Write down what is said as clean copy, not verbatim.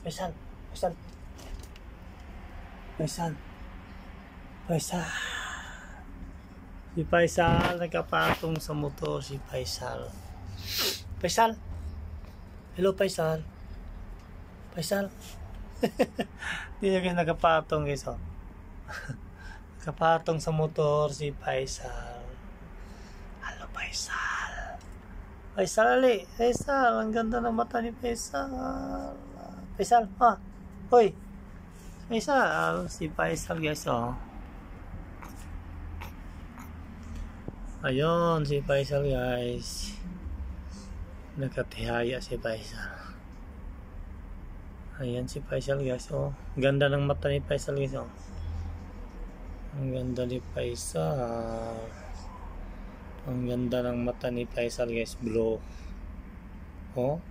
Faisal. Faisal. Faisal. Faisal. Si Faisal nakapatong sa motor si Faisal. Faisal. Hello Faisal. Faisal. Hindi na guys nakapatong guys oh. Nakapatong sa motor si Faisal. Hello Faisal. Faisal ali. Faisal. Ang ganda ng mata ni Faisal. Faisal. Ah. Hoy. Faisal. Si Faisal guys oh. Ayun si Faisal guys. Nakatihaya si Faisal. Ayan si Faisal guys oh. Ganda ng mata ni Faisal guys oh. Ang ganda ni Faisal. Ang ganda ng mata ni Faisal guys bro. Oh.